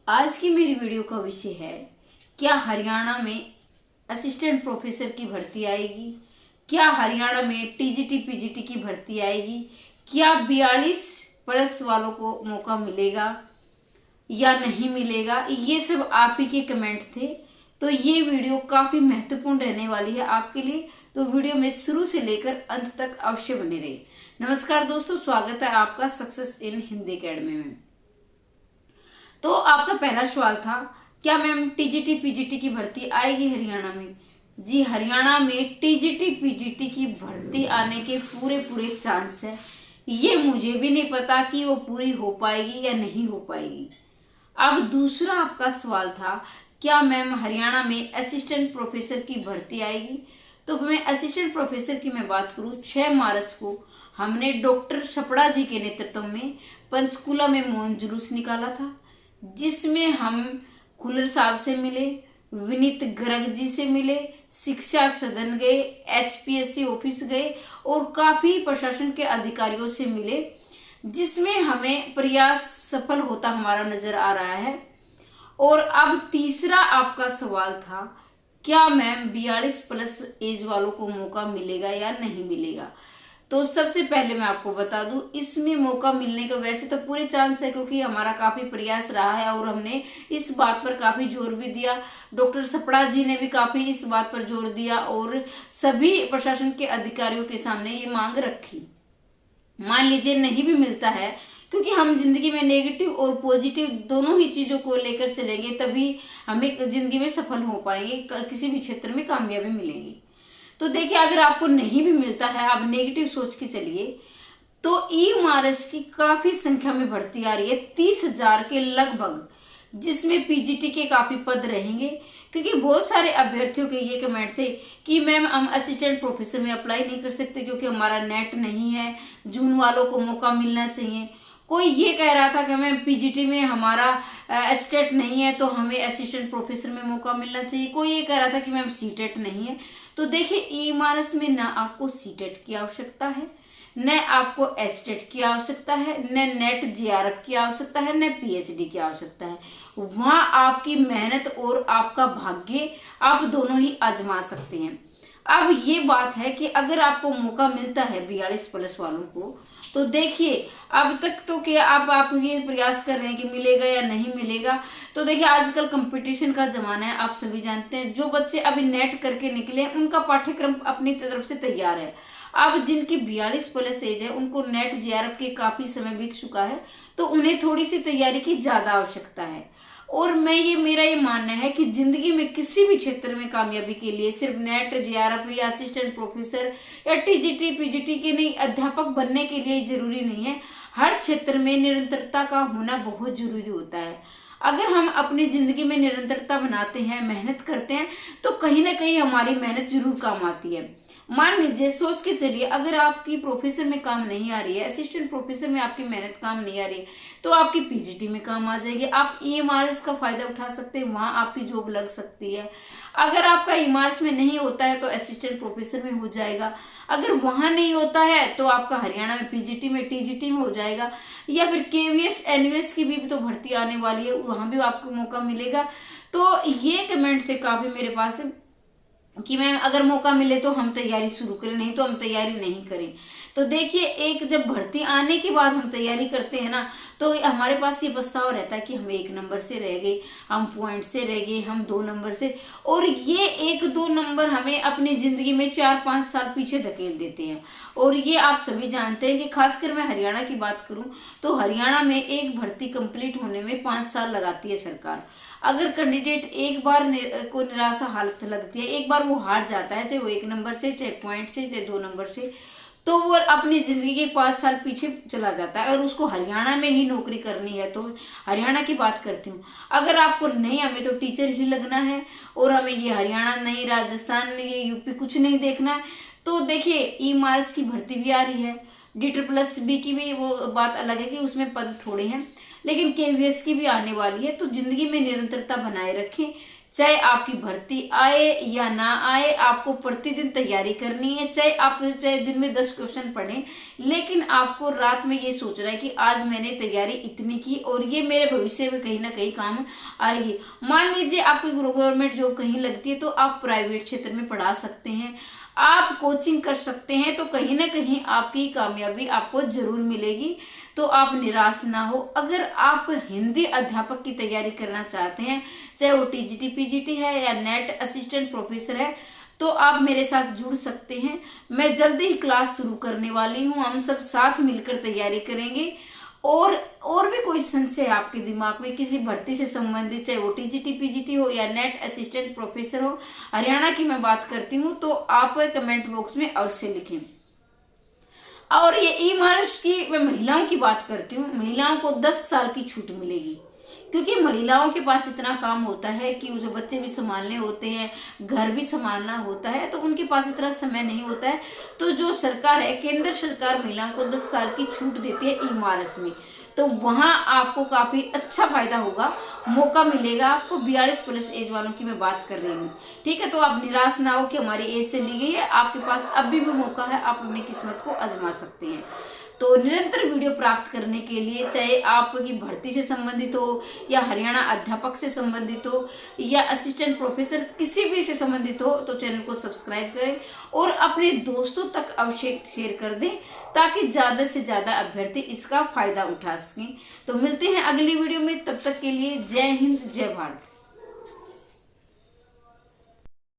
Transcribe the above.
आज की मेरी वीडियो का विषय है, क्या हरियाणा में असिस्टेंट प्रोफेसर की भर्ती आएगी? क्या हरियाणा में टीजीटी पीजीटी की भर्ती आएगी? क्या 42+ वालों को मौका मिलेगा या नहीं मिलेगा? ये सब आप ही के कमेंट थे, तो ये वीडियो काफ़ी महत्वपूर्ण रहने वाली है आपके लिए। तो वीडियो में शुरू से लेकर अंत तक अवश्य बने रहे। नमस्कार दोस्तों, स्वागत है आपका सक्सेस इन हिंदी अकेडमी में। तो आपका पहला सवाल था, क्या मैम टीजीटी पीजीटी की भर्ती आएगी हरियाणा में? जी, हरियाणा में टीजीटी पीजीटी की भर्ती आने के पूरे पूरे चांस है। ये मुझे भी नहीं पता कि वो पूरी हो पाएगी या नहीं हो पाएगी। अब दूसरा आपका सवाल था, क्या मैम हरियाणा में असिस्टेंट प्रोफेसर की भर्ती आएगी? तो मैं असिस्टेंट प्रोफेसर की मैं बात करूँ, 6 मार्च को हमने डॉक्टर सपड़ा जी के नेतृत्व में पंचकूला में मौन जुलूस निकाला था, जिसमें हम खुल्लर साहब से मिले, विनीत गर्ग जी से मिले, शिक्षा सदन गए, एचपीएससी ऑफिस गए और काफ़ी प्रशासन के अधिकारियों से मिले, जिसमें हमें प्रयास सफल होता हमारा नज़र आ रहा है। और अब तीसरा आपका सवाल था, क्या मैम 42+ एज वालों को मौका मिलेगा या नहीं मिलेगा? तो सबसे पहले मैं आपको बता दूं, इसमें मौका मिलने का वैसे तो पूरे चांस है, क्योंकि हमारा काफ़ी प्रयास रहा है और हमने इस बात पर काफ़ी जोर भी दिया। डॉक्टर सपड़ा जी ने भी काफ़ी इस बात पर जोर दिया और सभी प्रशासन के अधिकारियों के सामने ये मांग रखी। मान लीजिए नहीं भी मिलता है, क्योंकि हम जिंदगी में नेगेटिव और पॉजिटिव दोनों ही चीज़ों को लेकर चलेंगे, तभी हमें जिंदगी में सफल हो पाएंगे, किसी भी क्षेत्र में कामयाबी मिलेगी। तो देखिए, अगर आपको नहीं भी मिलता है, आप नेगेटिव सोच के चलिए, तो ई-मार्च की काफ़ी संख्या में भर्ती आ रही है, 30,000 के लगभग, जिसमें पीजीटी के काफ़ी पद रहेंगे। क्योंकि बहुत सारे अभ्यर्थियों के ये कमेंट थे कि मैम हम असिस्टेंट प्रोफेसर में अप्लाई नहीं कर सकते क्योंकि हमारा नेट नहीं है, जून वालों को मौका मिलना चाहिए। कोई ये कह रहा था कि मैम पीजीटी में हमारा स्टेट नहीं है तो हमें असिस्टेंट प्रोफेसर में मौका मिलना चाहिए। कोई ये कह रहा था कि मैम सीटेट नहीं है। तो देखिए, ई-मार्च में ना आपको सीटेट की आवश्यकता है, न आपको एस्टेट की आवश्यकता है, न नेट जीआरएफ की आवश्यकता है, न पीएचडी की आवश्यकता है। वहाँ आपकी मेहनत और आपका भाग्य, आप दोनों ही आजमा सकते हैं। अब ये बात है कि अगर आपको मौका मिलता है 42+ वालों को, तो देखिए, अब तक तो क्या आप ये प्रयास कर रहे हैं कि मिलेगा या नहीं मिलेगा। तो देखिए, आजकल कंपटीशन का ज़माना है, आप सभी जानते हैं। जो बच्चे अभी नेट करके निकले, उनका पाठ्यक्रम अपनी तरफ से तैयार है। अब जिनकी 42+ एज है, उनको नेट जेआरएफ के काफ़ी समय बीत चुका है, तो उन्हें थोड़ी सी तैयारी की ज़्यादा आवश्यकता है। और मेरा ये मानना है कि ज़िंदगी में किसी भी क्षेत्र में कामयाबी के लिए सिर्फ नेट जेआरएफ या असिस्टेंट प्रोफेसर या टीजीटी पीजीटी के नहीं, अध्यापक बनने के लिए ज़रूरी नहीं है। हर क्षेत्र में निरंतरता का होना बहुत ज़रूरी होता है। अगर हम अपनी ज़िंदगी में निरंतरता बनाते हैं, मेहनत करते हैं, तो कहीं ना कहीं हमारी मेहनत जरूर काम आती है। मान लीजिए, सोच के चलिए, अगर आपकी प्रोफेसर में काम नहीं आ रही है, असिस्टेंट प्रोफेसर में आपकी मेहनत काम नहीं आ रही है, तो आपकी पीजीटी में काम आ जाएगी। आप ई-मार्च का फ़ायदा उठा सकते हैं, वहाँ आपकी जॉब लग सकती है। अगर आपका ई-मार्च में नहीं होता है तो असिस्टेंट प्रोफेसर में हो जाएगा। अगर वहाँ नहीं होता है तो आपका हरियाणा में पीजीटी में, टीजीटी में हो जाएगा, या फिर केवीएस एनयूएस की भी तो भर्ती आने वाली है, वहाँ भी आपको मौका मिलेगा। तो ये कमेंट थे काफ़ी मेरे पास कि मैम अगर मौका मिले तो हम तैयारी शुरू करें, नहीं तो हम तैयारी नहीं करें। तो देखिए, एक जब भर्ती आने के बाद हम तैयारी करते हैं ना, तो हमारे पास ये पछतावा रहता है कि हम 1 नंबर से रह गए, हम पॉइंट से रह गए, हम 2 नंबर से। और ये 1-2 नंबर हमें अपनी ज़िंदगी में 4-5 साल पीछे धकेल देते हैं। और ये आप सभी जानते हैं कि खासकर मैं हरियाणा की बात करूं, तो हरियाणा में एक भर्ती कंप्लीट होने में 5 साल लगाती है सरकार। अगर कैंडिडेट एक बार को निराशा हालत लगती है, एक बार वो हार जाता है, चाहे वो 1 नंबर से, चाहे पॉइंट से, चाहे 2 नंबर से, तो वो अपनी ज़िंदगी के 5 साल पीछे चला जाता है। और उसको हरियाणा में ही नौकरी करनी है, तो हरियाणा की बात करती हूँ। अगर आपको नहीं, हमें तो टीचर ही लगना है और हमें ये हरियाणा नहीं, राजस्थान, ये यूपी कुछ नहीं देखना है, तो देखिए, ई-मार्च की भर्ती भी आ रही है। D++ की भी वो बात अलग है कि उसमें पद थोड़े हैं, लेकिन केवीएस की भी आने वाली है। तो ज़िंदगी में निरंतरता बनाए रखें, चाहे आपकी भर्ती आए या ना आए, आपको प्रतिदिन तैयारी करनी है। चाहे दिन में 10 क्वेश्चन पढ़ें, लेकिन आपको रात में ये सोचना है कि आज मैंने तैयारी इतनी की और ये मेरे भविष्य में कहीं ना कहीं काम आएगी। मान लीजिए आपकी गवर्नमेंट जॉब कहीं लगती है तो आप प्राइवेट क्षेत्र में पढ़ा सकते हैं, आप कोचिंग कर सकते हैं, तो कहीं ना कहीं आपकी कामयाबी आपको जरूर मिलेगी। तो आप निराश ना हो। अगर आप हिंदी अध्यापक की तैयारी करना चाहते हैं, चाहे वो टीजीटी पीजीटी है या नेट असिस्टेंट प्रोफेसर है, तो आप मेरे साथ जुड़ सकते हैं। मैं जल्दी ही क्लास शुरू करने वाली हूँ, हम सब साथ मिलकर तैयारी करेंगे। और भी कोई संशय आपके दिमाग में किसी भर्ती से संबंधित, चाहे वो टीजीटी पीजीटी हो या नेट असिस्टेंट प्रोफेसर हो, हरियाणा की मैं बात करती हूँ, तो आप कमेंट बॉक्स में अवश्य लिखें। और ये ई मार्च की मैं महिलाओं की बात करती हूँ, महिलाओं को 10 साल की छूट मिलेगी, क्योंकि महिलाओं के पास इतना काम होता है कि जो बच्चे भी संभालने होते हैं, घर भी संभालना होता है, तो उनके पास इतना समय नहीं होता है। तो जो सरकार है, केंद्र सरकार महिलाओं को 10 साल की छूट देती है ई मार्च में, तो वहाँ आपको काफ़ी अच्छा फायदा होगा, मौका मिलेगा आपको। 42+ एज वालों की मैं बात कर रही हूँ, ठीक है। तो आप निराश ना हो कि हमारी एज चली गई है, आपके पास अभी भी मौका है, आप अपनी किस्मत को आजमा सकते हैं। तो निरंतर वीडियो प्राप्त करने के लिए, चाहे आपकी भर्ती से संबंधित हो या हरियाणा अध्यापक से संबंधित हो या असिस्टेंट प्रोफेसर किसी भी से संबंधित हो, तो चैनल को सब्सक्राइब करें और अपने दोस्तों तक अवश्य शेयर कर दें, ताकि ज़्यादा से ज़्यादा अभ्यर्थी इसका फायदा उठा सकें। तो मिलते हैं अगली वीडियो में, तब तक के लिए जय हिंद, जय भारत।